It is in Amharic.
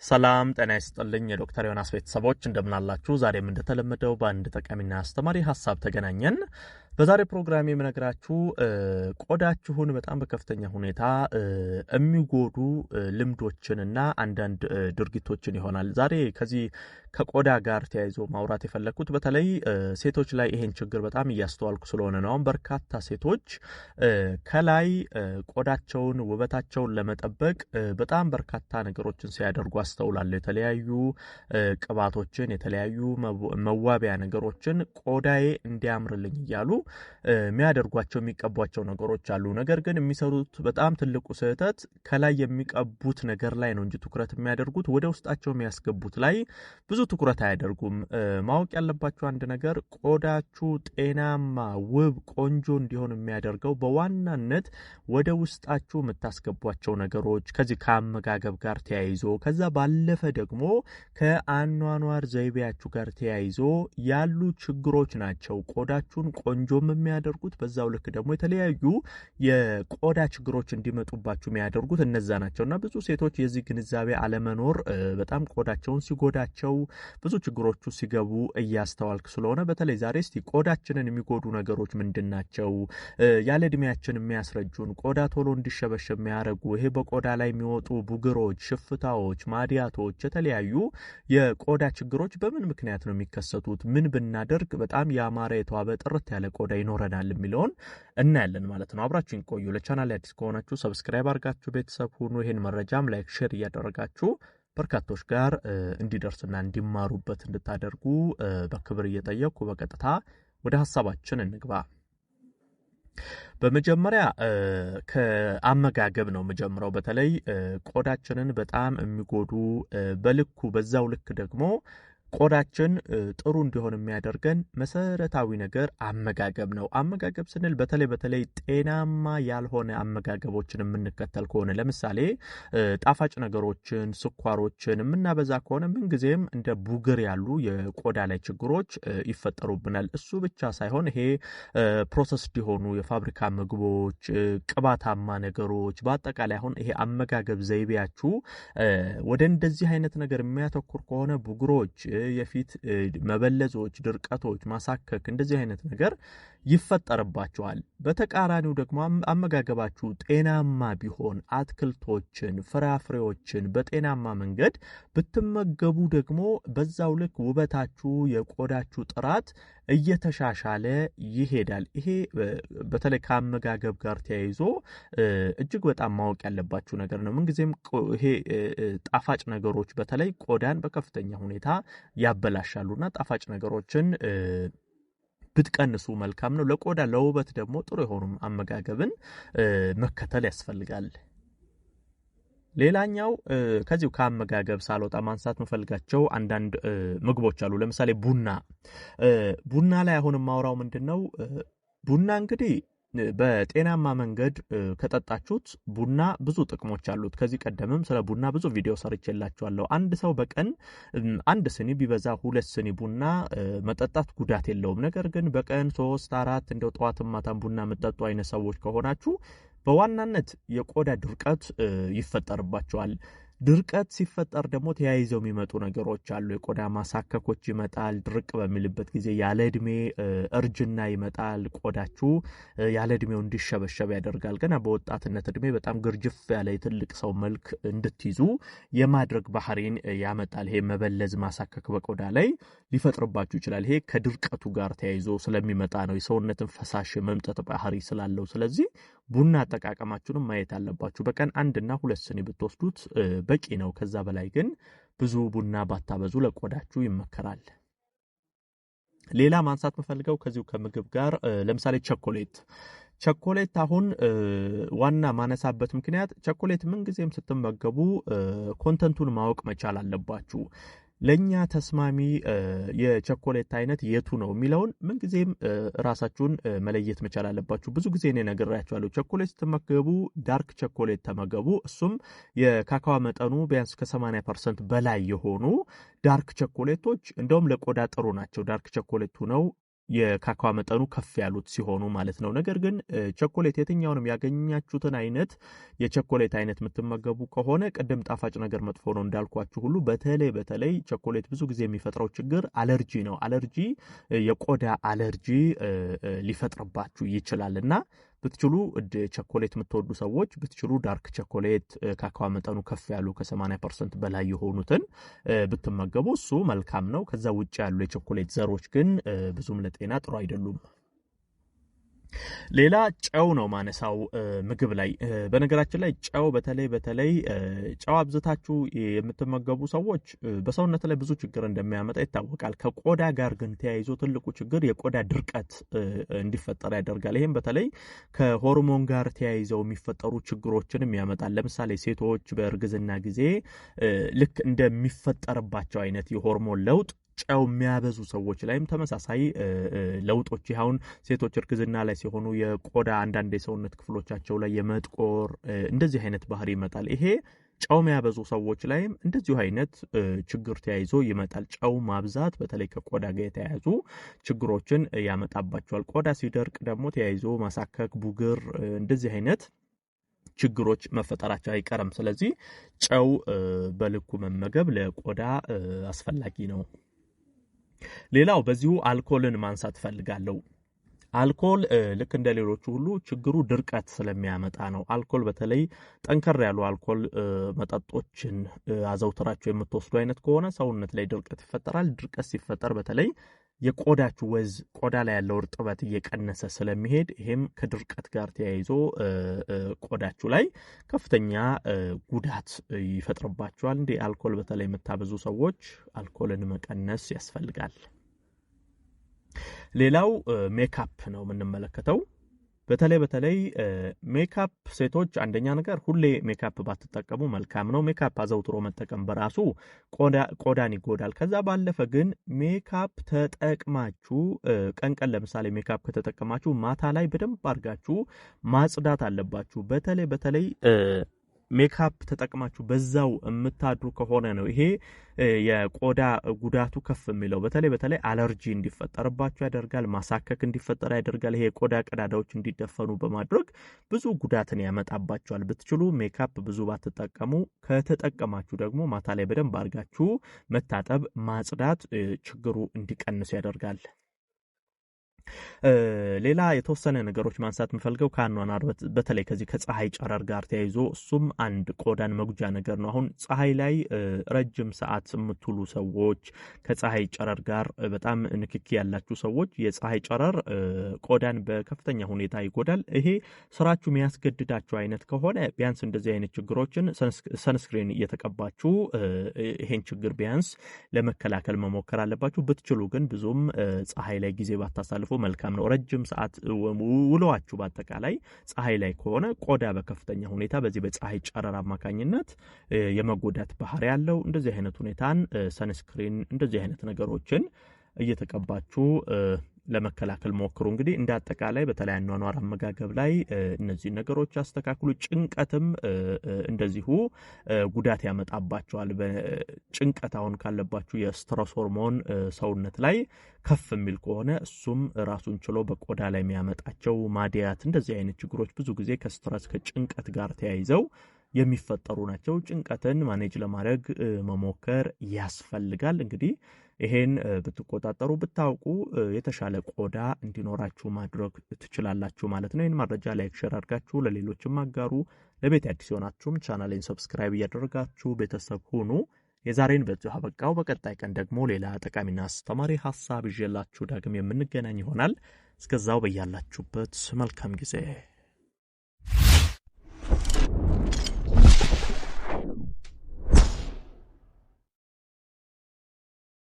ሰላም ጤና ይስጥልኝ የዶክተር ዮናስ ቤተሰቦች እንደምን አላችሁ? ዛሬም እንደተለመደው በአንድ ጠቃሚና አስተማሪ ሐሳብ ተገናኘን። በዛሬ ፕሮግራም የምነግራችሁ ቆዳችሁን በጣም በከፍተኛ ሁኔታ የሚጎዱ ልምዶችንና አንዳንድ ድርጊቶችን ይሆናል። ዛሬ ከዚህ ከቆዳ ጋር ተያይዞ ማውራት የፈለኩት በተለይ ሴቶች ላይ ይሄን ችግር በጣም እያስተዋልኩ ስለሆነ ነው። በርካታ ሴቶች ከላይ ቆዳቸውን ውበታቸውን ለመጠበቅ በጣም በርካታ ነገሮችን ሲያደርጉ አስተውላለሁ። የተለያዩ ቅባቶችን፣ የተለያዩ መዋቢያ ነገሮችን ቆዳዬ እንዲያምርልኝ እያሉ የሚያደርጓቸው የሚቀቧቸው ነገሮች አሉ። ነገር ግን የሚሰሩት በጣም ትልቁ ስህተት ከላይ የሚቀቡት ነገር ላይ ነው እንጂ ትኩረት የሚያደርጉት ወደ ውስጣቸው የሚያስገቡት ላይ ብዙ ትኩረት አያደርጉም። ማወቅ ያለባችሁ አንድ ነገር ቆዳችሁ ጤናማ፣ ውብ፣ ቆንጆ እንዲሆን የሚያደርገው በዋናነት ወደ ውስጣችሁ የምታስገቧቸው ነገሮች ከዚህ ከአመጋገብ ጋር ተያይዞ ከዛ ባለፈ ደግሞ ከአኗኗር ዘይቤያችሁ ጋር ተያይዞ ያሉ ችግሮች ናቸው ቆዳችሁን ቆንጆም የሚያደርጉት። በዛው ልክ ደግሞ የተለያዩ የቆዳ ችግሮች እንዲመጡባችሁ የሚያደርጉት እነዛ ናቸውና ብዙ ሴቶች የዚህ ግንዛቤ አለመኖር በጣም ቆዳቸውን ሲጎዳቸው ብዙ ችግሮቹ ሲገቡ እያስተዋልክ ስለሆነ በተለይ ዛሬ እስቲ ቆዳችንን የሚጎዱ ነገሮች ምንድናቸው? ያለ እድሜያችን የሚያስረጁን ቆዳ ቶሎ እንዲሸበሸብ የሚያደርጉ ይሄ በቆዳ ላይ የሚወጡ ቡግሮች፣ ሽፍታዎች፣ ማዲያቶች፣ የተለያዩ የቆዳ ችግሮች በምን ምክንያት ነው የሚከሰቱት? ምን ብናደርግ በጣም ያማረ የተዋበ ጥርት ያለ ቆዳ ይኖረናል የሚለውን እናያለን ማለት ነው። አብራችሁን ቆዩ። ለቻናል አዲስ ከሆናችሁ ሰብስክራይብ አድርጋችሁ ቤተሰብ ሁኑ። ይሄን መረጃም ላይክ፣ ሼር እያደረጋችሁ በርካቶች ጋር እንዲደርስና እንዲማሩበት እንድታደርጉ በክብር እየጠየቅኩ በቀጥታ ወደ ሐሳባችን እንግባ። በመጀመሪያ ከአመጋገብ ነው የምጀምረው። በተለይ ቆዳችንን በጣም የሚጎዱ በልኩ በዛው ልክ ደግሞ ቆዳችን ጥሩ እንዲሆን የሚያደርገን መሰረታዊ ነገር አመጋገብ ነው። አመጋገብ ስንል በተለይ ጤናማ ያልሆነ አመጋገቦችን የምንከተል ከሆነ ለምሳሌ ጣፋጭ ነገሮችን፣ ስኳሮችን የምናበዛ ከሆነ ምንጊዜም እንደ ቡግር ያሉ የቆዳ ላይ ችግሮች ይፈጠሩብናል። እሱ ብቻ ሳይሆን ይሄ ፕሮሰስድ የሆኑ የፋብሪካ ምግቦች፣ ቅባታማ ነገሮች፣ በአጠቃላይ አሁን ይሄ አመጋገብ ዘይቤያችሁ ወደ እንደዚህ አይነት ነገር የሚያተኩር ከሆነ ቡግሮች፣ የፊት መበለዞች፣ ድርቀቶች፣ ማሳከክ እንደዚህ አይነት ነገር ይፈጠርባቸዋል። በተቃራኒው ደግሞ አመጋገባችሁ ጤናማ ቢሆን አትክልቶችን፣ ፍራፍሬዎችን በጤናማ መንገድ ብትመገቡ ደግሞ በዛው ልክ ውበታችሁ፣ የቆዳችሁ ጥራት እየተሻሻለ ይሄዳል። ይሄ በተለይ ከአመጋገብ ጋር ተያይዞ እጅግ በጣም ማወቅ ያለባችሁ ነገር ነው። ምንጊዜም ይሄ ጣፋጭ ነገሮች በተለይ ቆዳን በከፍተኛ ሁኔታ ያበላሻሉና ጣፋጭ ነገሮችን ብትቀንሱ መልካም ነው። ለቆዳ ለውበት ደግሞ ጥሩ የሆኑ አመጋገብን መከተል ያስፈልጋል። ሌላኛው ከዚሁ ከአመጋገብ ሳልወጣ ማንሳት መፈልጋቸው አንዳንድ ምግቦች አሉ። ለምሳሌ ቡና ላይ አሁን ማውራው ምንድነው? ቡና እንግዲህ በጤናማ መንገድ ከጠጣችሁት ቡና ብዙ ጥቅሞች አሉት። ከዚህ ቀደምም ስለ ቡና ብዙ ቪዲዮ ሰርቼላችኋለሁ። አንድ ሰው በቀን አንድ ስኒ ቢበዛ 2 ስኒ ቡና መጠጣት ጉዳት የለውም። ነገር ግን በቀን 3፣ 4 እንደው ጠዋትም ማታም ቡና የምትጠጡ አይነት ሰዎች ከሆናችሁ በዋናነት የቆዳ ድርቀት ይፈጠርባቸዋል። ድርቀት ሲፈጠር ደግሞ ተያይዘው የሚመጡ ነገሮች አሉ። የቆዳ ማሳከኮች ይመጣል። ድርቅ በሚልበት ጊዜ ያለ እድሜ እርጅና ይመጣል። ቆዳችሁ ያለ እድሜው እንዲሸበሸብ ያደርጋል። ገና በወጣትነት እድሜ በጣም ግርጅፍ ያለ የትልቅ ሰው መልክ እንድትይዙ የማድረግ ባህሪን ያመጣል። ይሄ መበለዝ፣ ማሳከክ በቆዳ ላይ ሊፈጥርባችሁ ይችላል። ይሄ ከድርቀቱ ጋር ተያይዞ ስለሚመጣ ነው። የሰውነትን ፈሳሽ መምጠጥ ባህሪ ስላለው። ስለዚህ ቡና አጠቃቀማችሁንም ማየት አለባችሁ። በቀን 1 እና 2 ስኒ ብትወስዱት በቂ ነው። ከዛ በላይ ግን ብዙ ቡና ባታበዙ ለቆዳችሁ ይመከራል። ሌላ ማንሳት መፈልገው ከዚሁ ከምግብ ጋር ለምሳሌ ቸኮሌት አሁን ዋና ማነሳበት ምክንያት ቸኮሌት ምንጊዜም ስትመገቡ ኮንተንቱን ማወቅ መቻል አለባችሁ። ለኛ ተስማሚ የቸኮሌት አይነት የቱ ነው የሚለውን ምንጊዜም ራሳችሁን መለየት መቻል አለባችሁ። ብዙ ጊዜ እኔ ነግሬያችኋለሁ። ቸኮሌት ስትመገቡ ዳርክ ቸኮሌት ተመገቡ። እሱም የካካዋ መጠኑ ቢያንስ ከ80% በላይ የሆኑ ዳርክ ቸኮሌቶች እንደውም ለቆዳ ጥሩ ናቸው። ዳርክ ቸኮሌቱ ነው የካካዋ መጠኑ ከፍ ያሉት ሲሆኑ ማለት ነው። ነገር ግን ቸኮሌት የትኛውንም ያገኛችሁትን አይነት የቸኮሌት አይነት የምትመገቡ ከሆነ ቅድም ጣፋጭ ነገር መጥፎ ነው እንዳልኳችሁ ሁሉ በተለይ ቸኮሌት ብዙ ጊዜ የሚፈጥረው ችግር አለርጂ ነው። አለርጂ የቆዳ አለርጂ ሊፈጥርባችሁ ይችላልና ብትችሉ ቸኮሌት የምትወዱ ሰዎች ብትችሉ ዳርክ ቸኮሌት ካካዋ መጠኑ ከፍ ያሉ ከ80% በላይ የሆኑትን ብትመገቡ እሱ መልካም ነው። ከዛ ውጭ ያሉ የቸኮሌት ዘሮች ግን ብዙም ለጤና ጥሩ አይደሉም። ሌላ ጨው ነው ማነሳው ምግብ ላይ በነገራችን ላይ ጨው በተለይ ጨው አብዝታችሁ የምትመገቡ ሰዎች በሰውነት ላይ ብዙ ችግር እንደሚያመጣ ይታወቃል። ከቆዳ ጋር ግን ተያይዞ ትልቁ ችግር የቆዳ ድርቀት እንዲፈጠር ያደርጋል። ይሄም በተለይ ከሆርሞን ጋር ተያይዘው የሚፈጠሩ ችግሮችንም ያመጣል። ለምሳሌ ሴቶች በእርግዝና ጊዜ ልክ እንደሚፈጠርባቸው አይነት የሆርሞን ለውጥ ጨው የሚያበዙ ሰዎች ላይም ተመሳሳይ ለውጦች ይሁን ሴቶች እርግዝና ላይ ሲሆኑ የቆዳ አንዳንድ የሰውነት ክፍሎቻቸው ላይ የመጥቆር እንደዚህ አይነት ባህሪ ይመጣል። ይሄ ጨው የሚያበዙ ሰዎች ላይም እንደዚሁ አይነት ችግር ተያይዞ ይመጣል። ጨው ማብዛት በተለይ ከቆዳ ጋር የተያያዙ ችግሮችን ያመጣባቸዋል። ቆዳ ሲደርቅ ደግሞ ተያይዞ ማሳከክ፣ ቡግር እንደዚህ አይነት ችግሮች መፈጠራቸው አይቀርም። ስለዚህ ጨው በልኩ መመገብ ለቆዳ አስፈላጊ ነው። ሌላው በዚሁ አልኮልን ማንሳት ፈልጋለሁ። አልኮል ልክ እንደ ሌሎቹ ሁሉ ችግሩ ድርቀት ስለሚያመጣ ነው። አልኮል በተለይ ጠንከር ያሉ አልኮል መጠጦችን አዘውትራቸው የምትወስዱ አይነት ከሆነ ሰውነት ላይ ድርቀት ይፈጠራል። ድርቀት ሲፈጠር በተለይ የቆዳችሁ ወዝ ቆዳ ላይ ያለው እርጥበት እየቀነሰ ስለሚሄድ ይሄም ከድርቀት ጋር ተያይዞ ቆዳችሁ ላይ ከፍተኛ ጉዳት ይፈጥርባችኋል። እንደ አልኮል በተለይ የምታበዙ ሰዎች አልኮልን መቀነስ ያስፈልጋል። ሌላው ሜካፕ ነው የምንመለከተው። በተለይ ሜካፕ ሴቶች አንደኛ ነገር ሁሌ ሜካፕ ባትጠቀሙ መልካም ነው። ሜካፕ አዘውትሮ መጠቀም በራሱ ቆዳን ይጎዳል። ከዛ ባለፈ ግን ሜካፕ ተጠቅማችሁ ቀን ለምሳሌ ሜካፕ ከተጠቀማችሁ ማታ ላይ በደንብ አድርጋችሁ ማጽዳት አለባችሁ። በተለይ ሜካፕ ተጠቅማችሁ በዛው የምታድሩ ከሆነ ነው ይሄ የቆዳ ጉዳቱ ከፍ የሚለው። በተለይ አለርጂ እንዲፈጠርባችሁ ያደርጋል። ማሳከክ እንዲፈጠር ያደርጋል። ይሄ የቆዳ ቀዳዳዎች እንዲደፈኑ በማድረግ ብዙ ጉዳትን ያመጣባችኋል። ብትችሉ ሜካፕ ብዙ ባትጠቀሙ፣ ከተጠቀማችሁ ደግሞ ማታ ላይ በደንብ አድርጋችሁ መታጠብ፣ ማጽዳት ችግሩ እንዲቀንስ ያደርጋል። ሌላ የተወሰነ ነገሮች ማንሳት የምፈልገው ከአኗኗር በተለይ ከዚህ ከፀሐይ ጨረር ጋር ተያይዞ እሱም አንድ ቆዳን መጉጃ ነገር ነው። አሁን ፀሐይ ላይ ረጅም ሰዓት የምትውሉ ሰዎች፣ ከፀሐይ ጨረር ጋር በጣም ንክኪ ያላችሁ ሰዎች የፀሐይ ጨረር ቆዳን በከፍተኛ ሁኔታ ይጎዳል። ይሄ ስራችሁ የሚያስገድዳችሁ አይነት ከሆነ ቢያንስ እንደዚህ አይነት ችግሮችን ሰንስክሪን እየተቀባችሁ ይሄን ችግር ቢያንስ ለመከላከል መሞከር አለባችሁ። ብትችሉ ግን ብዙም ፀሐይ ላይ ጊዜ ባታሳልፉ መልካም ነው። ረጅም ሰዓት ውለዋችሁ በአጠቃላይ ፀሐይ ላይ ከሆነ ቆዳ በከፍተኛ ሁኔታ በዚህ በፀሐይ ጨረር አማካኝነት የመጎዳት ባህሪ ያለው። እንደዚህ አይነት ሁኔታን ሰንስክሪን እንደዚህ አይነት ነገሮችን እየተቀባችሁ ለመከላከል ሞክሩ። እንግዲህ እንደ አጠቃላይ በተለይ አኗኗር አመጋገብ ላይ እነዚህ ነገሮች አስተካክሉ። ጭንቀትም እንደዚሁ ጉዳት ያመጣባቸዋል። በጭንቀት አሁን ካለባችሁ የስትረስ ሆርሞን ሰውነት ላይ ከፍ የሚል ከሆነ እሱም ራሱን ችሎ በቆዳ ላይ የሚያመጣቸው ማዲያት እንደዚህ አይነት ችግሮች ብዙ ጊዜ ከስትረስ ከጭንቀት ጋር ተያይዘው የሚፈጠሩ ናቸው። ጭንቀትን ማኔጅ ለማድረግ መሞከር ያስፈልጋል። እንግዲህ ይሄን ብትቆጣጠሩ ብታውቁ የተሻለ ቆዳ እንዲኖራችሁ ማድረግ ትችላላችሁ ማለት ነው። ይሄን መረጃ ላይክ ሼር አድርጋችሁ ለሌሎችም አጋሩ። ለቤት አዲስ ሆናችሁም ቻናሌን ሰብስክራይብ እያደረጋችሁ ቤተሰብ ሁኑ። የዛሬን በዚሁ አበቃው። በቀጣይ ቀን ደግሞ ሌላ ጠቃሚና አስተማሪ ሐሳብ ይዤላችሁ ዳግም የምንገናኝ ይሆናል። እስከዛው በያላችሁበት መልካም ጊዜ